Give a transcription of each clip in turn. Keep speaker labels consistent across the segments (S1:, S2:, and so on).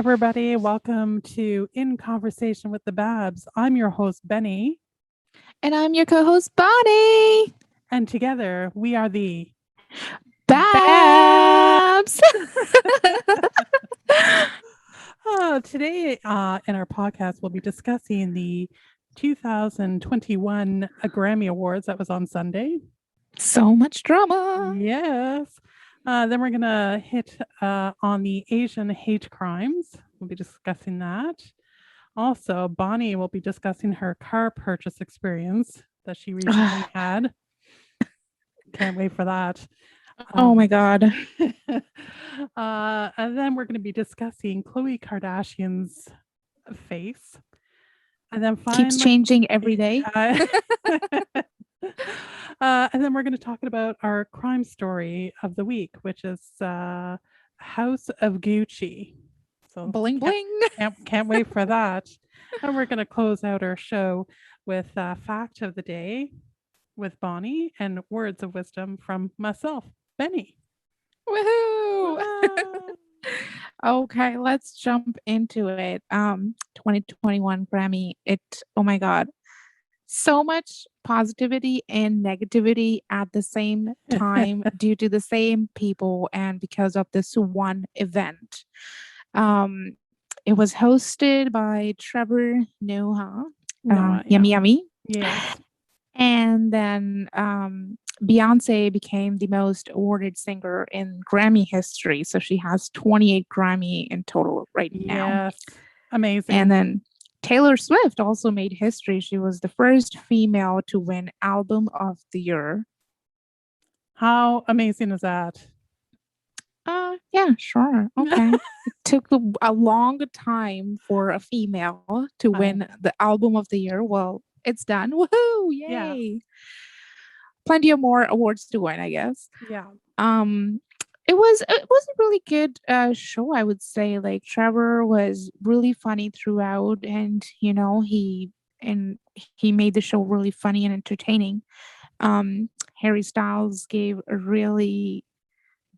S1: everybody. Welcome to In Conversation with the Babz. I'm your host, Bennie.
S2: And I'm your co-host, Bonnie.
S1: And together we are the
S2: Babz.
S1: Today in our podcast, we'll be discussing the 2021 Grammy Awards that was on Sunday.
S2: So much drama.
S1: Yes. Then we're going to hit on the Asian hate crimes. We'll be discussing that. Also, Bonnie will be discussing her car purchase experience that she recently had. Can't wait for that.
S2: Oh my God.
S1: And then we're going to be discussing Khloe Kardashian's face. And then finally,
S2: keeps changing every day.
S1: And then we're going to talk about our crime story of the week, which is House of Gucci. So
S2: bling bling.
S1: Can't wait for that. And we're going to close out our show with fact of the day with Bonnie and words of wisdom from myself, Bennie.
S2: Woohoo! Okay, let's jump into it. 2021 Grammy. Oh my God. So much positivity and negativity at the same time due to the same people and because of this one event. It was hosted by Trevor Noah, Yummy Yummy.
S1: Yes.
S2: And then Beyonce became the most awarded singer in Grammy history. So she has 28 Grammy in total right now.
S1: Yes. Amazing.
S2: And then Taylor Swift also made history. She was the first female to win Album of the Year.
S1: How amazing is that?
S2: Yeah, sure. Okay. It took a long time for a female to win the Album of the Year. Well, it's done. Woohoo! Yay! Yeah. Plenty of more awards to win, I guess.
S1: Yeah.
S2: It was a really good show, I would say. Like Trevor was really funny throughout, and he made the show really funny and entertaining. Harry Styles gave a really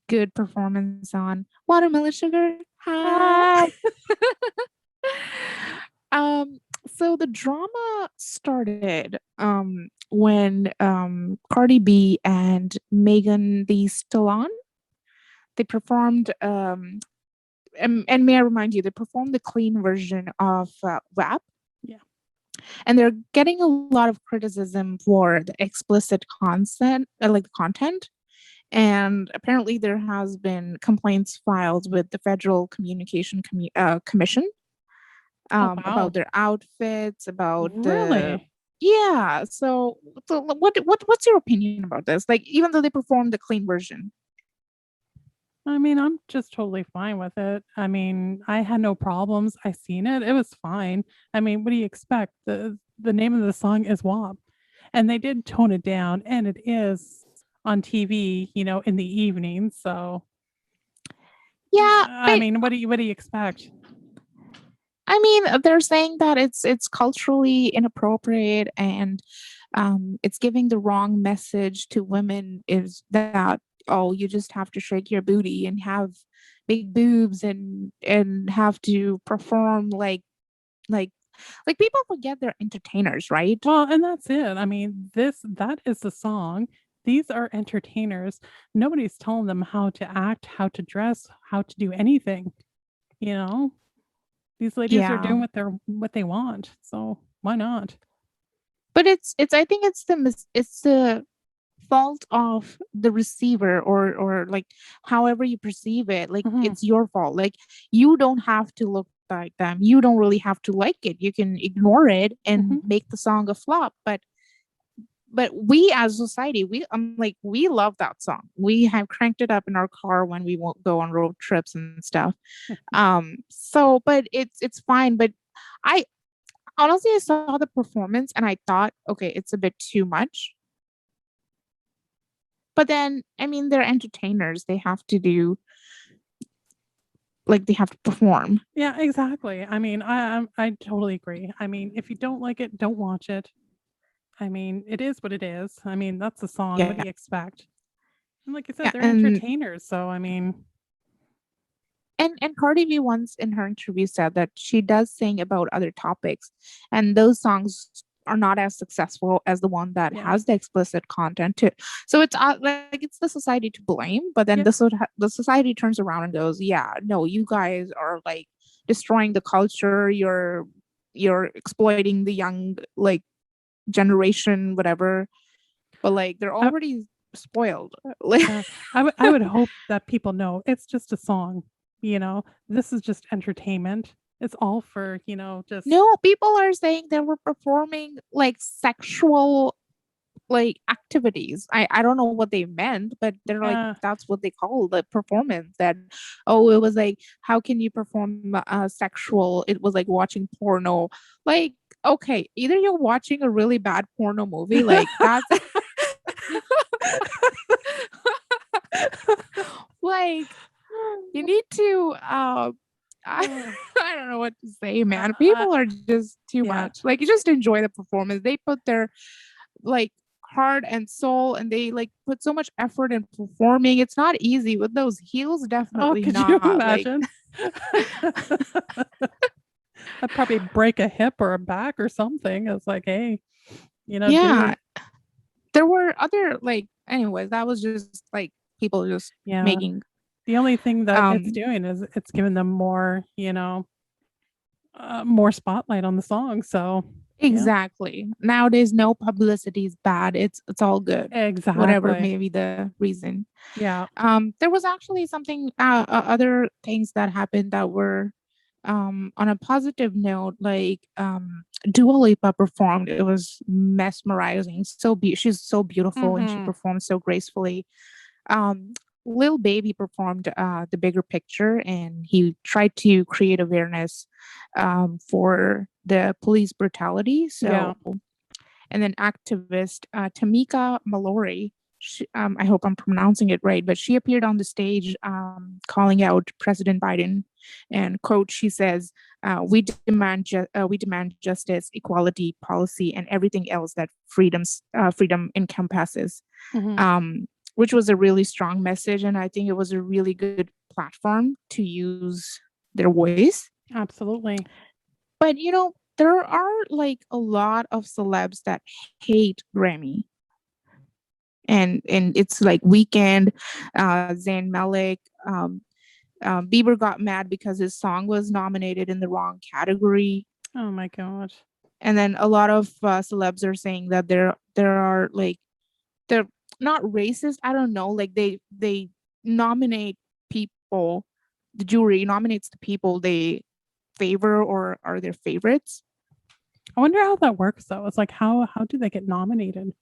S2: good performance on Watermelon Sugar. Hi. So the drama started when Cardi B and Megan Thee Stallion, they performed and may I remind you, they performed the clean version of WAP.
S1: Yeah.
S2: And they're getting a lot of criticism for the explicit content. And apparently there has been complaints filed with the Federal Communication Commission about their outfits, about yeah. So what's your opinion about this? Like, even though they performed the clean version.
S1: I mean, I'm just totally fine with it. I mean, I had no problems. I seen it. It was fine. I mean, what do you expect? The name of the song is WAP. And they did tone it down, and it is on TV, in the evening. So
S2: yeah,
S1: I mean, what do you expect?
S2: I mean, they're saying that it's culturally inappropriate and it's giving the wrong message to women, is that, oh, you just have to shake your booty and have big boobs and have to perform like people forget they're entertainers, right?
S1: Well, and that's it. I mean, that is the song. These are entertainers. Nobody's telling them how to act, how to dress, how to do anything. These ladies are doing what they want. So why not?
S2: But it's I think it's the fault of the receiver, or like however you perceive it. Like it's your fault. Like, you don't have to look like them. You don't really have to like it. You can ignore it and make the song a flop. But we as a society, we love that song. We have cranked it up in our car when we won't go on road trips and stuff. So, but it's fine. But I saw the performance and I thought, okay, it's a bit too much. But then, I mean, they're entertainers. They have to do, like, they have to perform.
S1: Yeah, exactly. I mean, I totally agree. I mean, if you don't like it, don't watch it. I mean, it is what it is. I mean, that's the song. Yeah. What do you expect? And like I said, they're entertainers. So, I mean.
S2: and Cardi B once in her interview said that she does sing about other topics, and those songs are not as successful as the one that
S1: Yeah.
S2: has the explicit content too. So it's like it's the society to blame, but then
S1: Yep.
S2: the society turns around and goes, yeah, no, you guys are like destroying the culture. You're exploiting the young like generation, whatever. But like they're
S1: I,
S2: already spoiled. Like
S1: yeah. I would hope that people know it's just a song. This is just entertainment. It's all for, just
S2: no, people are saying they were performing like sexual like activities. I don't know what they meant, but they're like
S1: yeah.
S2: that's what they call the performance. That oh, it was like how can you perform sexual? It was like watching porno. Like okay, either you're watching a really bad porno movie, like that's like you need to I don't know what to say, man.
S1: uh,
S2: People are just too
S1: yeah.
S2: much. Like you just enjoy the performance. They put their like heart and soul and they like put so much effort in performing. It's not easy with those heels,
S1: Oh,
S2: definitely
S1: could you
S2: not. Like
S1: imagine? I'd probably break a hip or a back or something. It's like, hey, do
S2: yeah,
S1: it.
S2: there were other like anyways, that was just like people just
S1: Yeah.
S2: making
S1: The only thing that it's
S2: um
S1: doing is it's giving them more, more spotlight on the song. So, yeah,
S2: exactly. Nowadays no publicity is bad. It's all good. Whatever
S1: exactly.
S2: may be the reason.
S1: Yeah.
S2: There was actually something other things that happened that were on a positive note, like Dua Lipa performed. It was mesmerizing. She's so beautiful and she
S1: Mm-hmm.
S2: performed so gracefully. Um, Lil Baby performed The Bigger Picture, and he tried to create awareness for the police brutality.
S1: Yeah.
S2: So and then activist Tamika Mallory. I hope I'm pronouncing it right, but she appeared on the stage calling out President Biden, and quote, she says, we demand justice, equality, policy, and everything else that freedom encompasses."
S1: Mm-hmm.
S2: Um, which was a really strong message, and I think it was a really good platform to use their voice.
S1: Absolutely.
S2: But there are like a lot of celebs that hate Grammy. And it's like Weekend, Zayn Malik, Bieber got mad because his song was nominated in the wrong category.
S1: Oh my gosh.
S2: And then a lot of celebs are saying that there are like they're not racist. I don't know. Like they nominate people. The jury nominates the people they favor or are their favorites.
S1: I wonder how that works though. It's like how do they get nominated?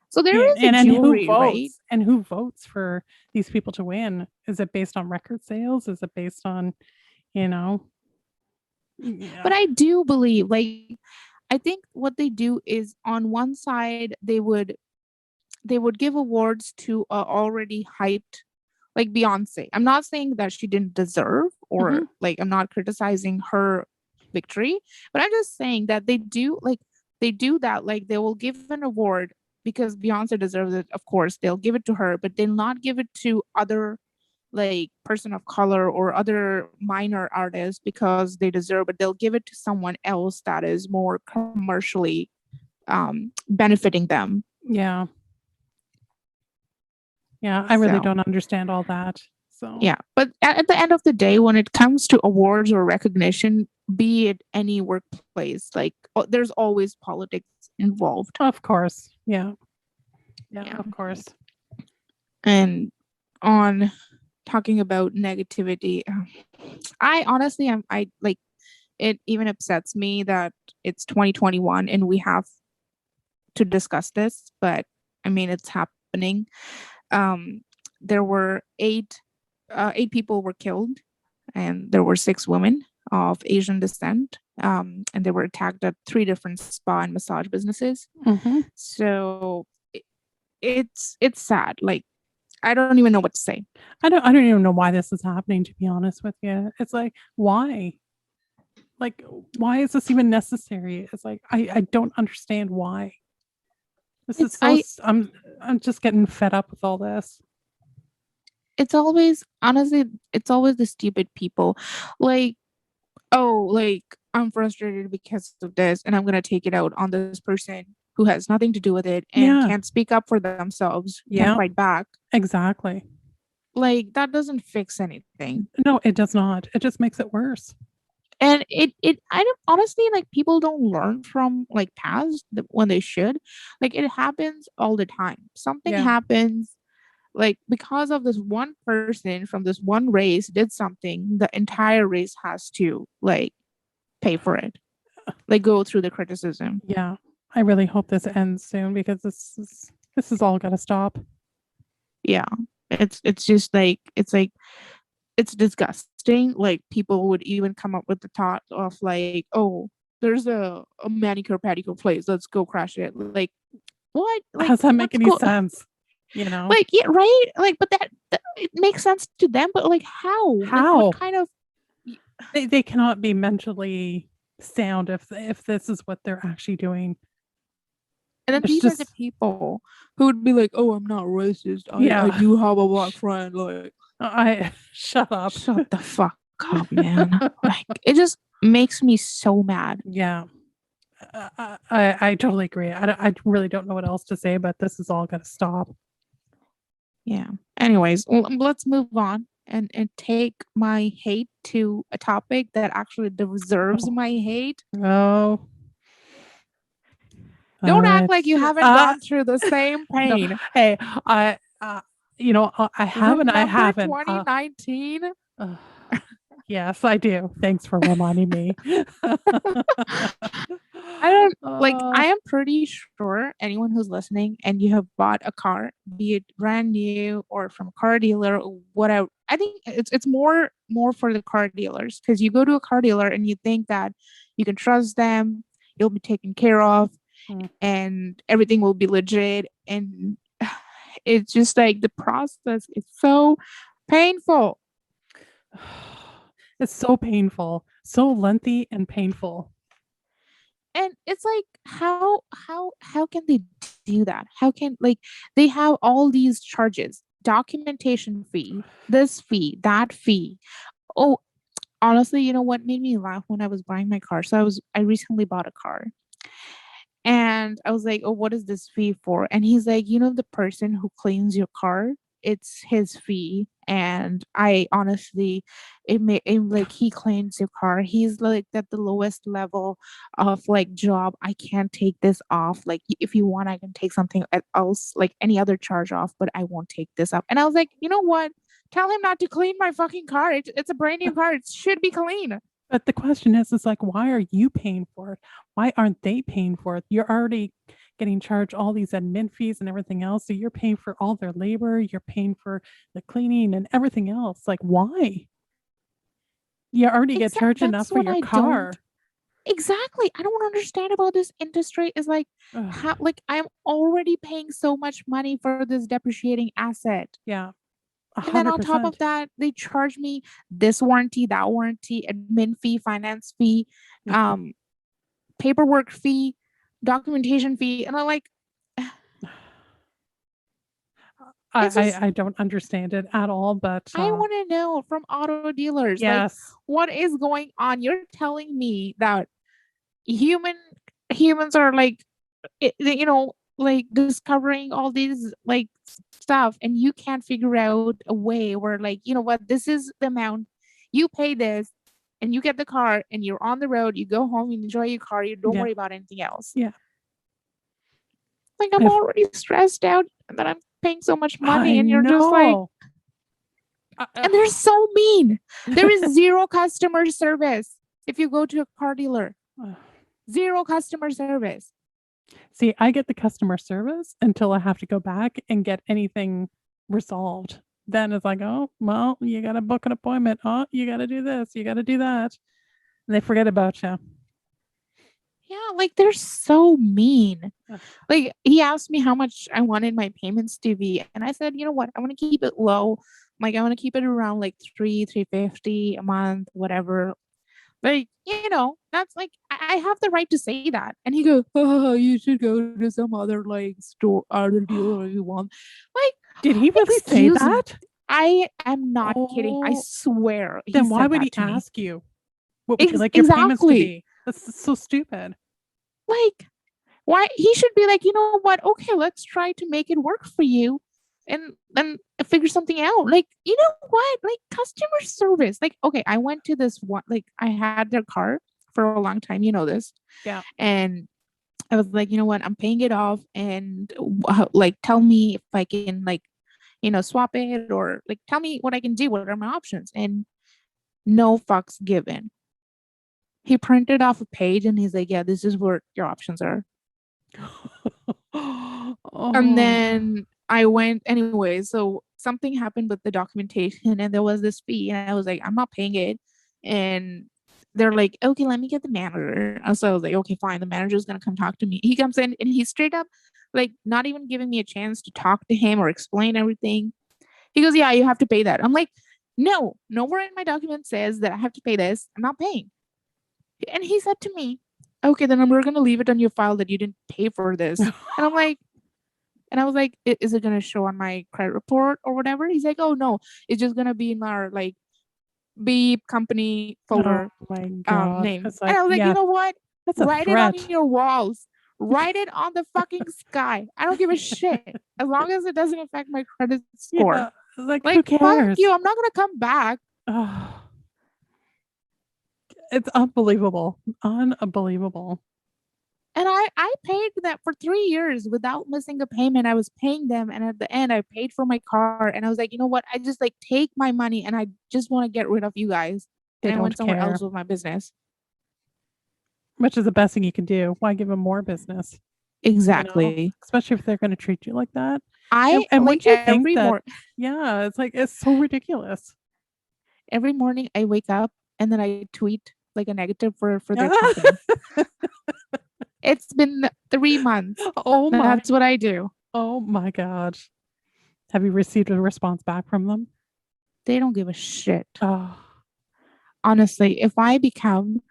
S2: So there
S1: Yeah,
S2: is a
S1: and who
S2: jury, right?
S1: votes? And who votes for these people to win? Is it based on record sales? Is it based on, you know?
S2: But
S1: Yeah.
S2: I do believe, like, I think what they do is on one side they would give awards to a already hyped like Beyonce. I'm not saying that she didn't deserve or
S1: Mhm.
S2: like I'm not criticizing her victory, but I'm just saying that they do that like they will give an award because Beyonce deserves it. Of course, they'll give it to her, but they'll not give it to other like person of color or other minor artists because they deserve it. They'll give it to someone else that is more commercially benefiting them.
S1: Yeah. Yeah, I really
S2: So
S1: don't understand all that. So,
S2: yeah, but at the end of the day, when it comes to awards or recognition, be it any workplace, like there's always politics involved.
S1: of course. Yeah. Yeah,
S2: Yeah,
S1: of course.
S2: and on talking about negativity, I honestly am I like it even upsets me that it's 2021 and we have to discuss this, but I mean it's happening. There were eight people were killed, and there were six women of Asian descent, and they were attacked at three different spa and massage businesses.
S1: Mhm.
S2: So it's sad. Like I don't even know what to say.
S1: I don't even know why this is happening, to be honest with you. It's like, why? Like, why is this even necessary? It's like I don't understand why. This is
S2: It's
S1: so I'm just getting fed up with all this.
S2: it's always, honestly, it's always the stupid people. Like, oh, like, I'm frustrated because of this, and I'm gonna take it out on this person who has nothing to do with it and
S1: Yeah.
S2: can't speak up for themselves, can't
S1: Yeah.
S2: fight back.
S1: Exactly.
S2: Like, that doesn't fix anything.
S1: No, it does not. It just makes it worse.
S2: And it I don't, honestly, like, people don't learn from, like, past when they should. Like, it happens all the time. Something
S1: Yeah.
S2: happens, like, because of this one person from this one race did something, the entire race has to, like, pay for it, like, go through the criticism.
S1: Yeah. I really hope this ends soon because this is all got to stop.
S2: Yeah, it's just like, it's disgusting. Like, people would even come up with the thought of, like, oh, there's a manicure pedicure place, let's go crash it. Like, what? Like,
S1: How does that make
S2: let's
S1: any
S2: go.
S1: sense? You know?
S2: Like, yeah, right, like, but that it makes sense to them, but, like, how, like, what
S1: How?
S2: kind of.
S1: They cannot be mentally sound if this is what they're actually doing.
S2: And then
S1: It's
S2: these are the
S1: just
S2: people who would be like, oh, I'm not racist, I
S1: yeah.
S2: do have a black friend. Like,
S1: I shut up.
S2: shut the fuck up, man. Like, it just makes me so mad.
S1: Yeah. I totally agree. I really don't know what else to say, but this is all got to stop.
S2: Yeah. Anyways, let's move on and take my hate to a topic that actually deserves
S1: Oh,
S2: my hate.
S1: oh. All
S2: Don't act
S1: right.
S2: like you haven't gone through the same
S1: No.
S2: pain.
S1: Hey, I haven't. I
S2: Remember
S1: haven't.
S2: 2019?
S1: Uh, yes, I do. Thanks for reminding me.
S2: I don't, like,
S1: uh,
S2: I am pretty sure anyone who's listening and you have bought a car, be it brand new or from a car dealer or whatever. I think it's more for the car dealers, because you go to a car dealer and you think that you can trust them, you'll be taken care of,
S1: mm.
S2: and everything will be legit. And it's just like the process is so painful.
S1: It's so painful, so lengthy and painful.
S2: And it's like, how can they do that? How can, like, they have all these charges, documentation fee, this fee, that fee. Oh, honestly, you know what made me laugh when I was buying my car? So I recently bought a car, and I was like, oh, what is this fee for? And he's like, the person who cleans your car, it's his fee. And I honestly, like, he cleans your car. He's like at the lowest level of, like, job. I can't take this off. Like, if you want, I can take something else, like any other charge off, but I won't take this up. And I was like, you know what? Tell him not to clean my fucking car. It's a brand new car. It should be clean.
S1: But the question is like, why are you paying for it? Why aren't they paying for it? You're already getting charged all these admin fees and everything else. So you're paying for all their labor, you're paying for the cleaning and everything else. Like, why? You already get charged enough
S2: That's
S1: for
S2: what
S1: your
S2: I
S1: car.
S2: don't. Exactly. I don't understand about this industry is like,
S1: Ugh,
S2: how, like, I'm already paying so much money for this depreciating asset.
S1: yeah,
S2: And then on top of
S1: 100%.
S2: that, they charge me this warranty, that warranty, admin fee, finance fee,
S1: Yeah.
S2: um, paperwork fee, documentation fee. And I'm like, it's just,
S1: I don't understand it at all, but
S2: I want to know from auto dealers, like,
S1: yes.
S2: what is going on? You're telling me that human humans are like, like, discovering all these, like, stuff, and you can't figure out a way where, like, you know what, this is the amount, you pay this, and you get the car, and you're on the road, you go home, you enjoy your car, you don't
S1: Yeah.
S2: worry about anything else.
S1: Yeah.
S2: Like, I'm
S1: I've,
S2: already stressed out that I'm paying so much money,
S1: I
S2: and you're just like,
S1: know.
S2: and they're so mean. There is zero customer service if you go to a car dealer. Zero customer service.
S1: See, I get the customer service until I have to go back and get anything resolved. Then it's like, oh, well, you got to book an appointment. Oh, you got to do this. You got to do that. And they forget about you.
S2: Yeah, like, they're so mean.
S1: Ugh.
S2: Like, he asked me how much I wanted my payments to be, and I said, you know what, I want to keep it low. Like, I want to keep it around like 350 a month, whatever. Like, that's like, I have the right to say that. And he goes, oh, you should go to some other, like, store, other dealer if you want. Like,
S1: Did he really say
S2: excuse me.
S1: that?
S2: I am not kidding. I
S1: Oh,
S2: swear he
S1: then why
S2: said
S1: would
S2: that
S1: he
S2: to me.
S1: ask you? What would you like your payments to
S2: Exactly.
S1: be? That's so stupid.
S2: Like, why he should be like, you know what? Okay, let's try to make it work for you and then figure something out. Like, you know what? Like customer service. Like, okay, I went to this one, like I had their car for a long time, you know this.
S1: Yeah.
S2: And I was like, you know what? I'm paying it off and like tell me if I can like, swap it or like tell me what I can do. What are my options? And no fucks given. He printed off a page and he's like, yeah, this is what your options are. And
S1: Oh.
S2: then I went anyway. So something happened with the documentation and there was this fee. And I was like, I'm not paying it. And they're like, okay, let me get the manager. And so I was like, okay, fine. The manager's going to come talk to me. He comes in and he's straight up like not even giving me a chance to talk to him or explain everything. He goes, yeah, you have to pay that. I'm like, no, nowhere in my document says that I have to pay this. I'm not paying. And he said to me, okay, then we're going to leave it on your file that you didn't pay for this. And I'm like, and I was like, is it gonna show on my credit report or whatever? He's like, oh no, it's just gonna be in our like beep company
S1: Oh
S2: folder
S1: my God.
S2: name.
S1: It's
S2: And
S1: like,
S2: I was like, you
S1: yeah,
S2: know what?
S1: that's a
S2: Write it on
S1: threat.
S2: your walls. Write it on the fucking sky. I don't give a shit. As long as it doesn't affect my credit score.
S1: Yeah. Like, who
S2: Like, fuck
S1: cares?
S2: you. I'm not gonna come back.
S1: Oh, it's unbelievable. Unbelievable.
S2: And I paid that for 3 years without missing a payment. I was paying them, and at the end, I paid for my car. And I was like, you know what? I just like take my money, and I just want to get rid of you guys.
S1: They
S2: And I went
S1: don't
S2: somewhere
S1: care,
S2: else with my business.
S1: which is the best thing you can do. Why give them more business? You know,
S2: Exactly.
S1: especially if they're going to treat you like that. And,
S2: I
S1: and
S2: like
S1: wouldn't you think that,
S2: every
S1: yeah, it's like, it's so ridiculous.
S2: every morning I wake up and then I tweet like a negative for their
S1: Yeah.
S2: company. It's been 3 months.
S1: Oh my,
S2: That's what I do.
S1: oh my gosh. Have you received a response back from them?
S2: They don't give a shit.
S1: Oh,
S2: Honestly, if I become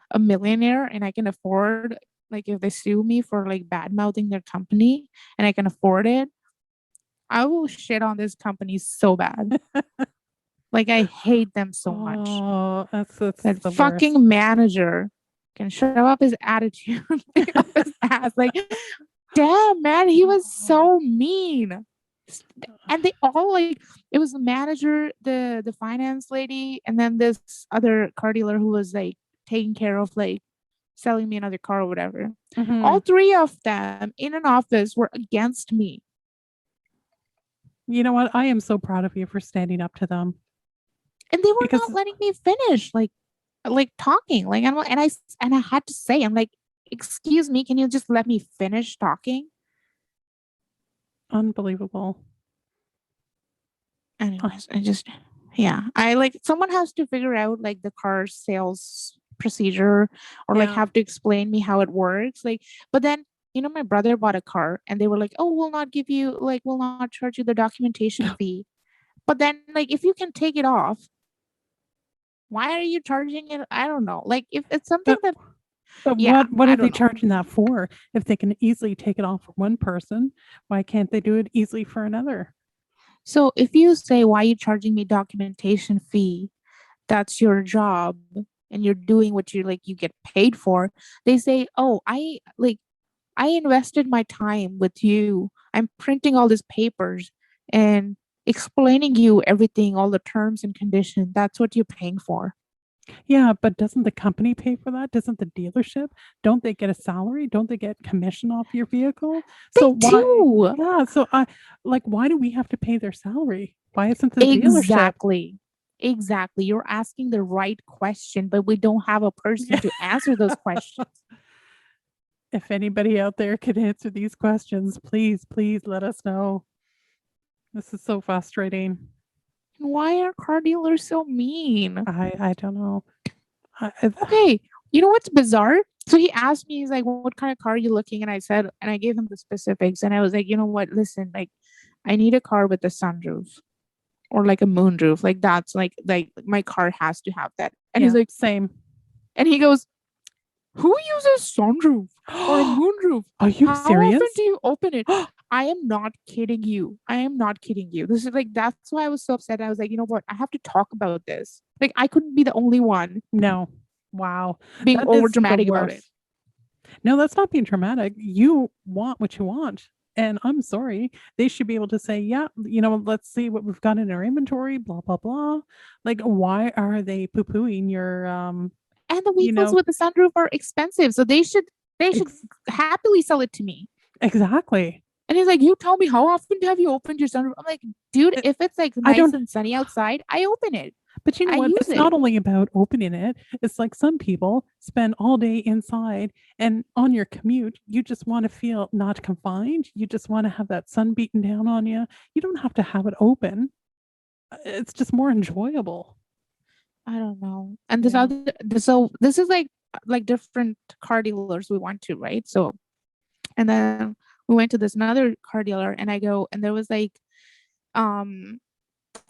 S2: a millionaire and I can afford, like, if they sue me for like bad mouthing their company and I can afford it, I will shit on this company so bad. Like, I hate them so much.
S1: oh, that's
S2: That
S1: the worst.
S2: fucking manager can show up his attitude up his ass. Like, damn, man, he was so mean. And they all like it was the manager, the finance lady, and then this other car dealer who was like taking care of like selling me another car or whatever. All
S1: Mhm.
S2: three of them in an office were against me.
S1: You know what? I am so proud of you for standing up to them
S2: And they were not
S1: because
S2: letting me finish like talking. Like and I had to say, I'm like, excuse me, can you just let me finish talking?
S1: unbelievable. Uh,
S2: Anyways, I just yeah, I like someone has to figure out like the car sales procedure or like
S1: Yeah.
S2: have to explain me how it works. Like, but then my brother bought a car and they were like, oh, we'll not charge you the documentation fee. But then like if you can take it off, why are you charging it? I don't know. Like if it's something
S1: But
S2: that
S1: but
S2: yeah,
S1: what
S2: I
S1: are they
S2: don't know.
S1: charging that for? If they can easily take it off for one person, why can't they do it easily for another?
S2: So if you say why are you charging me documentation fee, that's your job and you're doing what you get paid for. They say, oh, I invested my time with you. I'm printing all these papers and explaining you everything, all the terms and conditions. That's what you're paying for.
S1: Yeah, but doesn't the company pay for that? Doesn't the dealership? Don't they get a salary? Don't they get commission off your vehicle?
S2: They
S1: So why?
S2: do.
S1: Yeah, so I like why do we have to pay their salary? Why isn't the dealership?
S2: Exactly. Exactly. You're asking the right question, but we don't have a person
S1: Yeah.
S2: to answer those questions.
S1: If anybody out there can answer these questions, please let us know. This is so frustrating.
S2: Why are car dealers so mean?
S1: I don't know.
S2: Okay, you know what's bizarre? So he asked me, he's like, what kind of car are you looking? And I said, and I gave him the specifics. And I was like, you know what? Listen, like, I need a car with a sunroof or like a moonroof. Like that's like my car has to have that. And he's
S1: Yeah,
S2: like,
S1: same.
S2: and he goes, who uses sunroof or a moonroof?
S1: Are you
S2: How often
S1: serious?
S2: do you open it? I am not kidding you. I am not kidding you. This is like, that's why I was so upset. I was like, you know what? I have to talk about this. Like, I couldn't be the only one
S1: No. Wow.
S2: being
S1: That
S2: over
S1: is the
S2: dramatic about it.
S1: worst. No, that's not being traumatic. You want what you want. And I'm sorry. They should be able to say, yeah, let's see what we've got in our inventory, blah, blah, blah. Like, why are they poo-pooing your
S2: And the
S1: you
S2: vehicles
S1: know,
S2: with the sunroof are expensive. So they should
S1: ex-
S2: happily sell it to me.
S1: exactly.
S2: And he's like, you tell me, how often have you opened your sunroof? I'm like, dude,
S1: It-
S2: if it's like
S1: I
S2: nice
S1: don't
S2: and sunny outside, I open it.
S1: But you know
S2: I
S1: what?
S2: use
S1: It's
S2: it.
S1: not only about opening it. It's like some people spend all day inside, and on your commute, you just want to feel not confined. You just want to have that sun beating down on you. You don't have to have it open. It's just more enjoyable.
S2: I don't know. And
S1: Yeah.
S2: so this is like different car dealers we went to, right? So, and then we went to this another car dealer, and I go, and um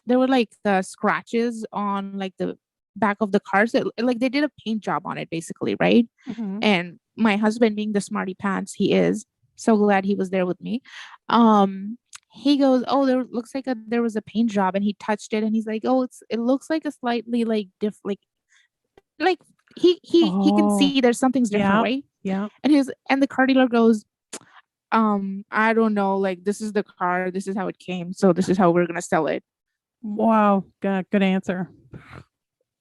S2: there were like the scratches on like the back of the car. So like they did a paint job on it basically, right?
S1: Hmm.
S2: And my husband, being the smarty pants he is, so glad he was there with me. Um, he goes, "Oh, there was a paint job," and he touched it, and he's like, "Oh, it looks like a slightly like like he can
S1: Oh,
S2: see there's something's different,
S1: yeah,
S2: right?"
S1: yeah.
S2: And the car dealer goes, I don't know, like this is the car, this is how it came, so this is how we're gonna sell it.
S1: Wow, good answer.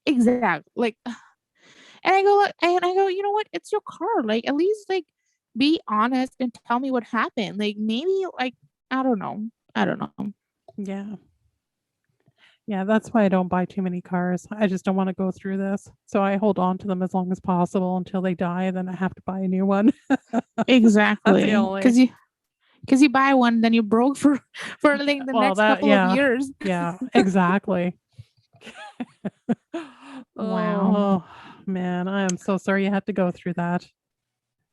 S2: Exactly. Like, and I go, you know what? It's your car. Like, at least like be honest and tell me what happened. Like, maybe like I don't know. I don't know.
S1: Yeah, yeah. That's why I don't buy too many cars. I just don't want to go through this, so I hold on to them as long as possible until they die. Then I have to buy a new one. That's the
S2: Exactly.
S1: only.
S2: Because you buy one, then you broke for like the
S1: Well,
S2: next
S1: that,
S2: couple of
S1: yeah,
S2: years.
S1: yeah, exactly.
S2: Wow.
S1: Oh man, I am so sorry you had to go through that.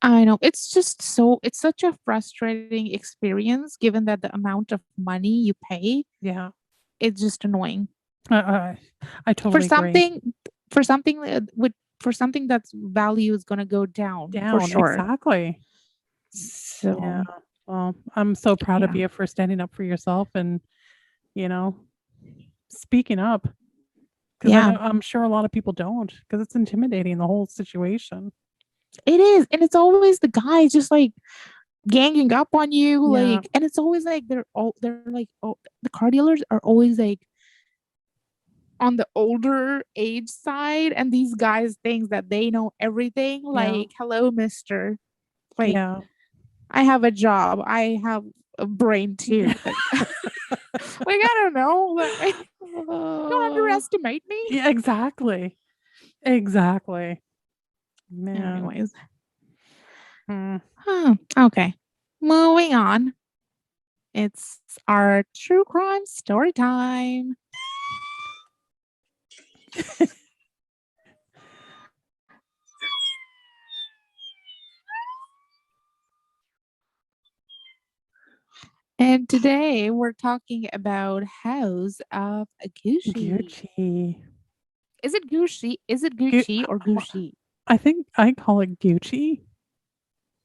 S2: I know. It's such a frustrating experience given that the amount of money you pay,
S1: Yeah,
S2: it's just annoying.
S1: I, I, I
S2: For
S1: totally agree.
S2: something for something with for something that's value is gonna go down for
S1: Down,
S2: sure.
S1: exactly. Yeah.
S2: So
S1: Well, I'm so proud of
S2: yeah.
S1: you for standing up for yourself and, you know, speaking up because
S2: Yeah.
S1: I'm sure a lot of people don't because it's intimidating the whole situation.
S2: It is. And it's always the guys just like ganging up on you.
S1: Yeah.
S2: Like, and it's always like they're like, oh, the car dealers are always like on the older age side. And these guys think that they know everything.
S1: Yeah.
S2: Like, hello, mister. Like,
S1: Yeah.
S2: I have a job. I have a brain too. Like, like I don't know. Like, don't
S1: Oh,
S2: underestimate me.
S1: yeah, exactly. Exactly. Man.
S2: Anyways.
S1: Hmm.
S2: Okay. Moving on. It's our true crime story time. And today we're talking about House of Gucci.
S1: Gucci.
S2: Is it Gucci? Is it
S1: Gu-
S2: Gucci or Gucci?
S1: I think I call it Gucci.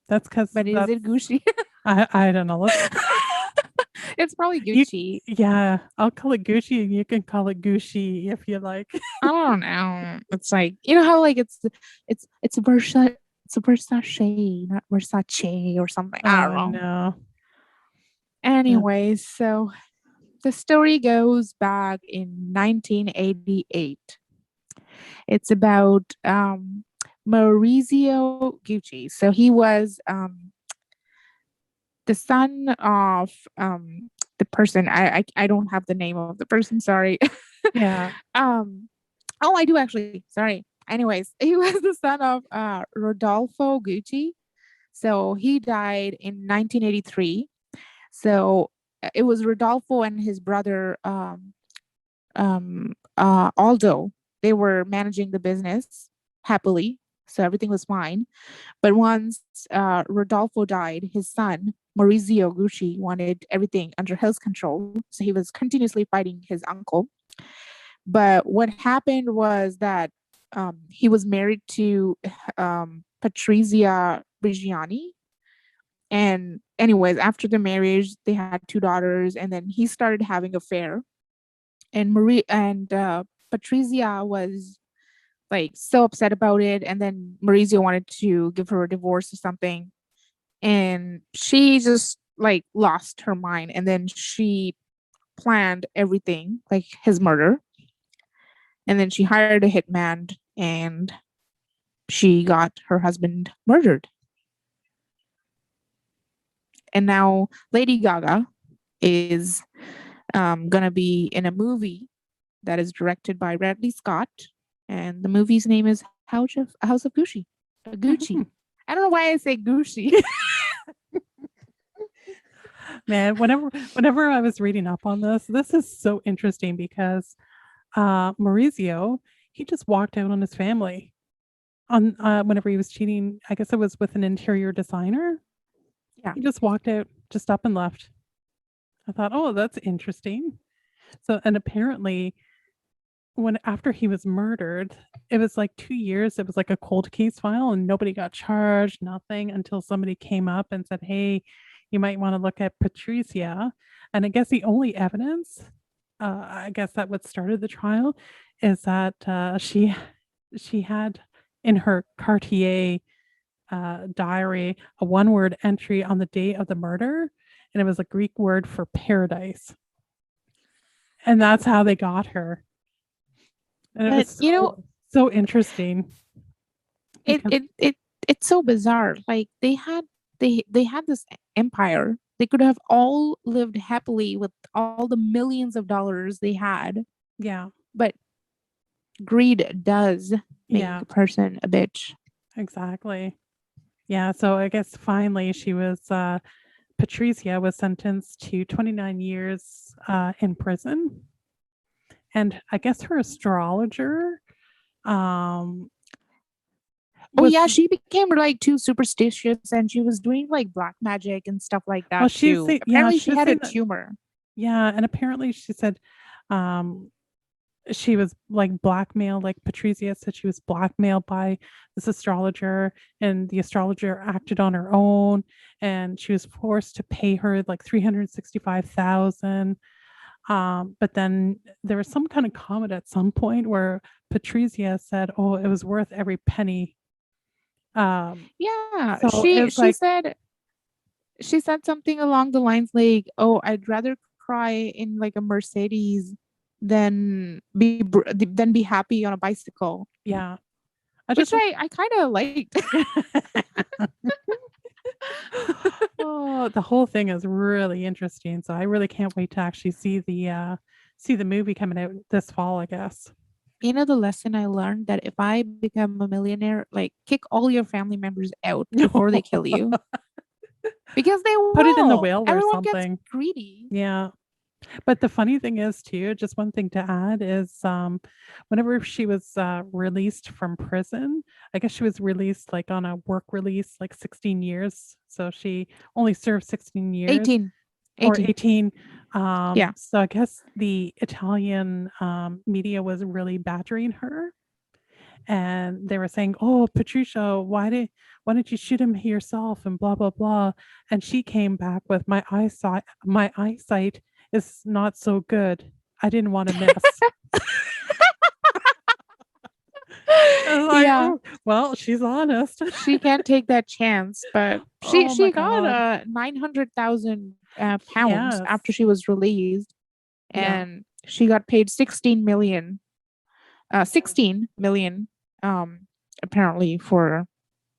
S1: That's because
S2: But is
S1: that's
S2: it Gucci?
S1: I don't know. Let's
S2: It's probably
S1: you
S2: Gucci.
S1: yeah, I'll call it Gucci and you can call it Gucci if you like.
S2: I don't know. It's like you know how like it's it's a Versace, not Versace or something. I don't
S1: Oh
S2: know.
S1: no. Yeah.
S2: Anyways, so the story goes back in 1988. It's about Maurizio Gucci. So he was the son of the person. I don't have the name of the person. Sorry.
S1: Yeah.
S2: um. Oh, I do actually. Sorry. Anyways, he was the son of Rodolfo Gucci. So he died in 1983. So it was Rodolfo and his brother Aldo. They were managing the business happily, so everything was fine. But once Rodolfo died, his son Maurizio Gucci wanted everything under his control, so he was continuously fighting his uncle. But what happened was that he was married to Patrizia Brigiani, And anyways, after the marriage, they had two daughters, and then he started having affair. And Patricia was like so upset about it, and then Maurizio wanted to give her a divorce or something, and she just like lost her mind, and then she planned everything, like his murder, and then she hired a hitman, and she got her husband murdered. And now Lady Gaga is gonna be in a movie that is directed by Radley Scott, and the movie's name is House of Gucci. Gucci. I don't know why I say Gucci.
S1: Man, whenever I was reading up on this is so interesting because Maurizio, he just walked out on his family on whenever he was cheating. I guess it was with an interior designer.
S2: Yeah.
S1: He just walked out, just up and left. I thought, oh, that's interesting. So, and apparently, when after he was murdered, it was like 2 years. It was like a cold case file, and nobody got charged, nothing until somebody came up and said, "Hey, you might want to look at Patricia." And I guess the only evidence, I guess that what started the trial, is that she had in her Cartier diary a one-word entry on the day of the murder, and it was a Greek word for paradise, and that's how they got her. And it
S2: But
S1: was
S2: you know,
S1: so interesting
S2: it
S1: because
S2: it it it's so bizarre. Like they had this empire. They could have all lived happily with all the millions of dollars they had,
S1: yeah,
S2: but greed does make
S1: yeah,
S2: a person a bitch.
S1: exactly. Yeah, so I guess finally she was Patricia was sentenced to 29 years in prison. And I guess her astrologer um
S2: Oh
S1: was
S2: yeah, she became like too superstitious, and she was doing like black magic and stuff like
S1: well
S2: that
S1: she's
S2: too.
S1: saying yeah,
S2: Apparently
S1: she
S2: she
S1: was
S2: had a
S1: saying that
S2: tumor.
S1: yeah, and apparently she said um she was like blackmailed, like Patricia said she was blackmailed by this astrologer, and the astrologer acted on her own, and she was forced to pay her like 365,000. But then there was some kind of comment at some point where Patricia said, "Oh, it was worth every penny."
S2: Yeah,
S1: So it's like,
S2: she said something along the lines like, "Oh, I'd rather cry in like a Mercedes than be happy on a bicycle,"
S1: yeah, I
S2: which
S1: just
S2: I kind of liked.
S1: oh, the whole thing is really interesting. So I really can't wait to actually see the movie coming out this fall, I guess.
S2: You know the lesson I learned, that if I become a millionaire, like kick all your family members out before they kill you, because they
S1: Put it in the
S2: will.
S1: will or
S2: Everyone gets
S1: something.
S2: greedy.
S1: Yeah. But the funny thing is too, just one thing to add is whenever she was released from prison, I guess she was released like on a work release, like 16 years. So she only served 16 years
S2: 18.
S1: or
S2: 18.
S1: 18.
S2: Yeah.
S1: So I guess the Italian media was really badgering her, and they were saying, "Oh, Patricia, why did you shoot him yourself?" and blah blah blah. And she came back with, my eyesight is not so good. I didn't want to miss." I was like,
S2: Yeah.
S1: oh, well, she's honest.
S2: She can't take that chance, but she
S1: Oh my
S2: she got
S1: god.
S2: 900,000 pounds after
S1: Yes.
S2: she was released,
S1: Yeah.
S2: and she got paid 16 million, apparently, for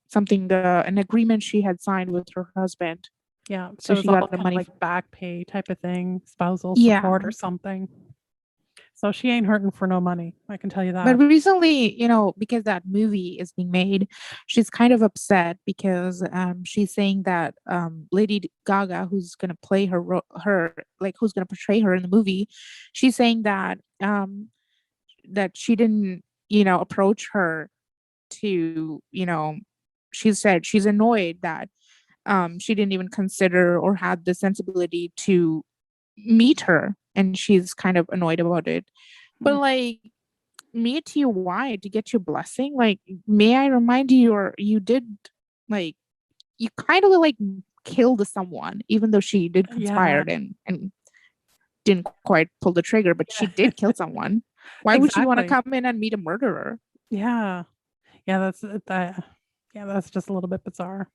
S2: something, the an agreement she had signed with her husband.
S1: Yeah.
S2: So
S1: So it
S2: she
S1: was all
S2: got the
S1: kind of
S2: money.
S1: like back pay type of thing, spousal support
S2: Yeah.
S1: or something. So she ain't hurting for no money. I can tell you
S2: But
S1: that.
S2: recently, because that movie is being made, she's kind of upset because she's saying that Gaga, who's gonna play like who's gonna portray her in the movie, she's saying that that she didn't, approach her to, she said she's annoyed that she didn't even consider or had the sensibility to meet her, and she's kind of annoyed about it. But
S1: Mm.
S2: like, meet you, why? To get your blessing? Like, may I remind you, or you did, like, you kind of like killed someone, even though she did
S1: Yeah.
S2: conspire and didn't quite pull the trigger, but she did kill someone. Why would she want to
S1: Exactly.
S2: come in and meet a murderer?
S1: Yeah. Yeah, that's just a little bit bizarre.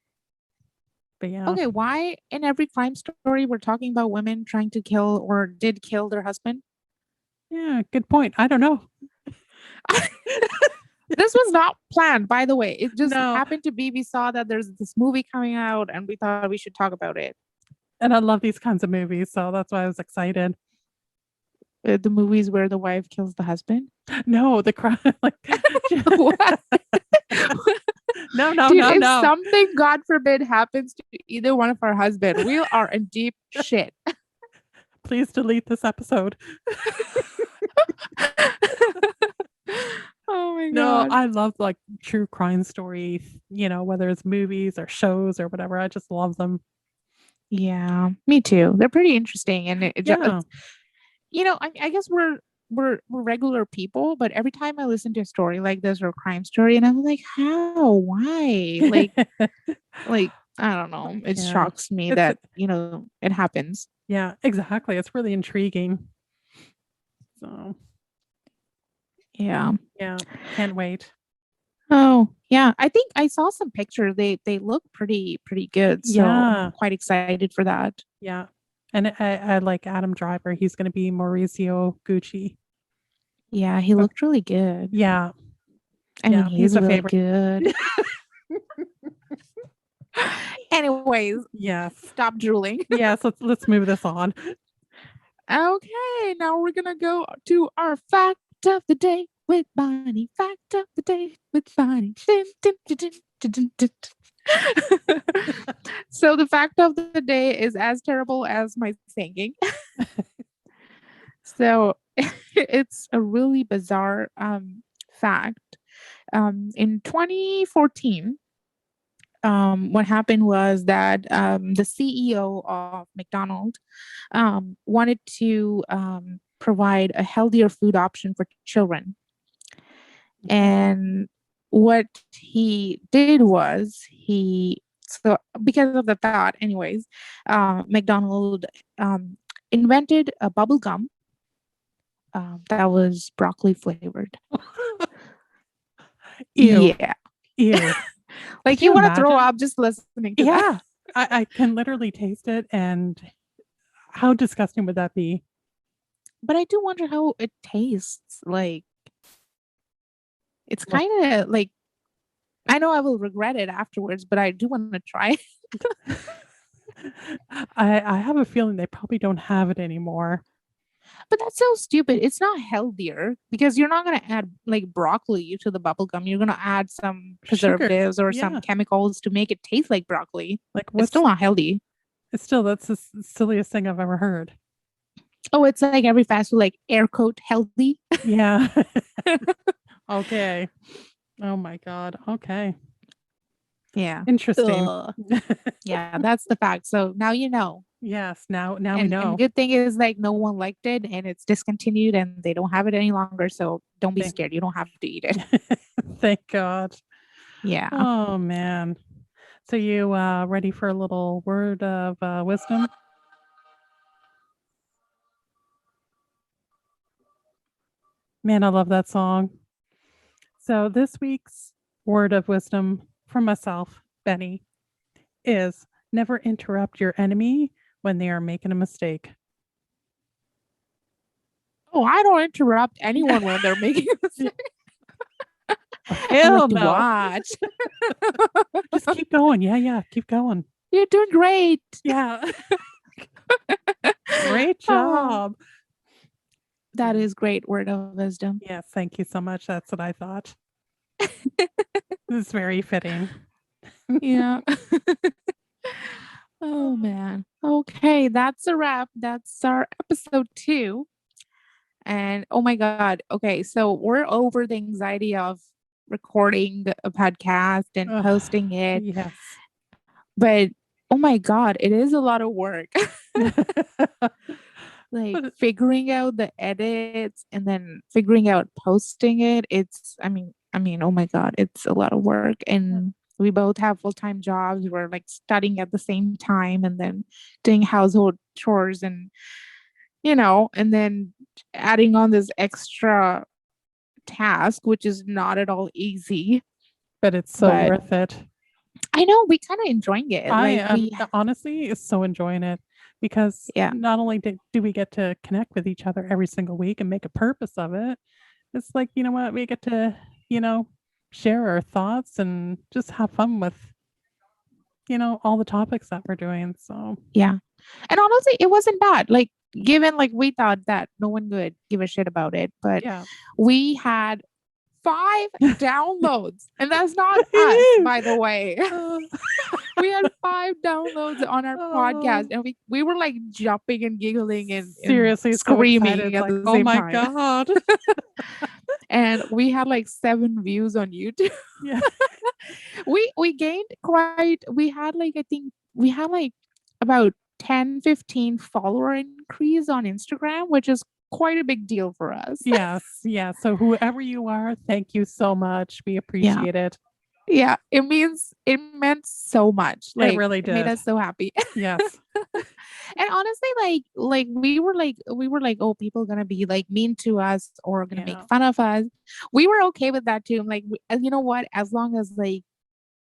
S1: But yeah.
S2: Okay, why in every crime story we're talking about women trying to kill or did kill their husband?
S1: Yeah, good point. I don't know.
S2: This was not planned, by the way. It just
S1: No.
S2: happened to be we saw that there's this movie coming out and we thought we should talk about it.
S1: And I love these kinds of movies, so that's why I was excited.
S2: The movies where the wife kills the husband.
S1: No, the crime like
S2: What?
S1: no, no,
S2: Dude,
S1: no,
S2: if
S1: no.
S2: something, God forbid, happens to either one of our husband, we are in deep shit.
S1: Please delete this episode.
S2: Oh my
S1: No,
S2: God.
S1: I love like true crime stories, whether it's movies or shows or whatever. I just love them.
S2: Yeah, me too. They're pretty interesting, and
S1: Yeah.
S2: I guess we're regular people, but every time I listen to a story like this or a crime story, and I'm like, how, why, like I don't know. It
S1: Yeah.
S2: shocks me
S1: It's
S2: that it happens.
S1: yeah, exactly. It's really intriguing. So,
S2: Yeah.
S1: yeah, can't wait.
S2: Oh yeah, I think I saw some pictures. They look pretty good, so
S1: Yeah.
S2: I'm quite excited for that.
S1: Yeah. And I like Adam Driver. He's going to be Mauricio Gucci.
S2: Yeah, he
S1: So,
S2: looked really good.
S1: yeah.
S2: I mean,
S1: Yeah. He's
S2: he's
S1: a
S2: really
S1: favorite.
S2: good. Anyways,
S1: Yes.
S2: stop drooling.
S1: Yes. Let's move this on.
S2: Okay, now we're gonna go to our fact of the day with Bonnie. Fact of the day with Bonnie. Dun, dun, dun, dun, dun, dun, dun. So the fact of the day is as terrible as my singing. So it's a really bizarre fact. In 2014, what happened was that the CEO of McDonald's wanted to provide a healthier food option for children. And what he did was so because of the thought, anyways, McDonald invented a bubble gum that was broccoli flavored.
S1: Ew.
S2: Yeah.
S1: Ew.
S2: Like
S1: Can you
S2: you want to throw
S1: imagine?
S2: up just listening to that.
S1: Yeah. I can literally taste it. And how disgusting would that be?
S2: But I do wonder how it tastes. Like it's
S1: Well,
S2: kind of like I know I will regret it afterwards, but I do want to try it.
S1: I have a feeling they probably don't have it anymore.
S2: But that's so stupid. It's not healthier because you're not gonna add like broccoli to the bubble gum. You're gonna add some
S1: Sugar.
S2: preservatives or some
S1: Yeah.
S2: chemicals to make it taste like broccoli.
S1: Like
S2: It's still not healthy.
S1: it's still that's the silliest thing I've ever heard.
S2: Oh, it's like every fast food, like air quote healthy.
S1: Yeah. Okay. Oh my God. Okay.
S2: Yeah.
S1: Interesting.
S2: Ugh. Yeah, that's the fact. So now you know.
S1: Yes. Now we
S2: And
S1: know.
S2: good thing is like no one liked it and it's discontinued and they don't have it any longer. So don't be
S1: Thank,
S2: scared. You don't have to eat it.
S1: Thank God.
S2: Yeah.
S1: Oh man. So you ready for a little word of wisdom? Man, I love that song. So this week's word of wisdom from myself, Benny, is never interrupt your enemy when they are making a mistake.
S2: Oh, I don't interrupt anyone when they're making a mistake. I
S1: Hell
S2: like to
S1: no.
S2: watch.
S1: Just keep going. Yeah, keep going.
S2: You're doing great.
S1: Yeah. Great job.
S2: That is great word of wisdom.
S1: Yes, thank you so much. That's what I thought. This is very fitting.
S2: Yeah. Oh man. Okay, that's a wrap. That's our episode 2. And oh my God. Okay, so we're over the anxiety of recording a podcast and posting it.
S1: Yes.
S2: But oh my God, it is a lot of work. Like figuring out the edits and then figuring out posting it. I mean, oh my God, it's a lot of work. And we both have full-time jobs. We're like studying at the same time and then doing household chores and and then adding on this extra task, which is not at all easy.
S1: But it's so
S2: But
S1: worth it.
S2: I know we kind of enjoying it.
S1: I
S2: Like
S1: am honestly so enjoying it because
S2: yeah,
S1: not only do we get to connect with each other every single week and make a purpose of it, it's like, you know what, we get to, you know, share our thoughts and just have fun with, all the topics that we're doing. So,
S2: yeah. And honestly, it wasn't bad. Like given like we thought that no one would give a shit about it, but
S1: yeah.
S2: we had 5 downloads, and that's not us, by the way. We had 5 downloads on our podcast, and we were like jumping and giggling and
S1: seriously so
S2: screaming
S1: excited,
S2: at
S1: like,
S2: the
S1: oh
S2: same
S1: my
S2: time.
S1: God.
S2: And we had like 7 views on YouTube.
S1: Yeah.
S2: We gained quite. We had like I think we had like about 10-15 follower increase on Instagram, which is quite a big deal for us.
S1: Yes. Yeah. So whoever you are, thank you so much. We
S2: Yeah.
S1: appreciate it.
S2: Yeah, it meant so much.
S1: It
S2: Like
S1: really
S2: it made
S1: did.
S2: us so happy.
S1: Yes.
S2: And honestly, like we were like, oh, people gonna be like mean to us or gonna make
S1: Yeah.
S2: fun of us. We were okay with that too. Like, you know what? As long as like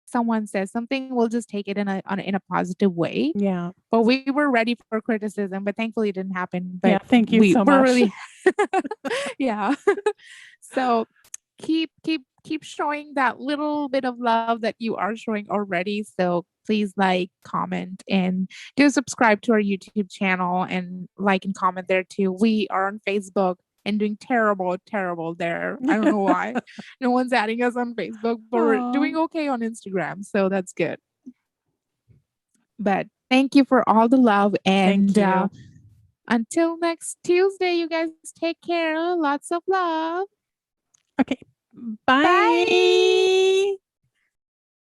S2: someone says something, we'll just take it in a positive way.
S1: Yeah.
S2: But we were ready for criticism, but thankfully it didn't happen.
S1: Yeah.
S2: But
S1: Thank you
S2: we
S1: so
S2: were
S1: much.
S2: really yeah. So keep showing that little bit of love that you are showing already. So please like, comment, and do subscribe to our YouTube channel and like and comment there too. We are on Facebook and doing terrible there. I don't know why. No one's adding us on Facebook, but we're doing okay on Instagram. So that's good. But thank you for all the love.
S1: Thank
S2: And
S1: you.
S2: until next Tuesday, you guys take care. Lots of love.
S1: Okay. Bye.
S2: Bye.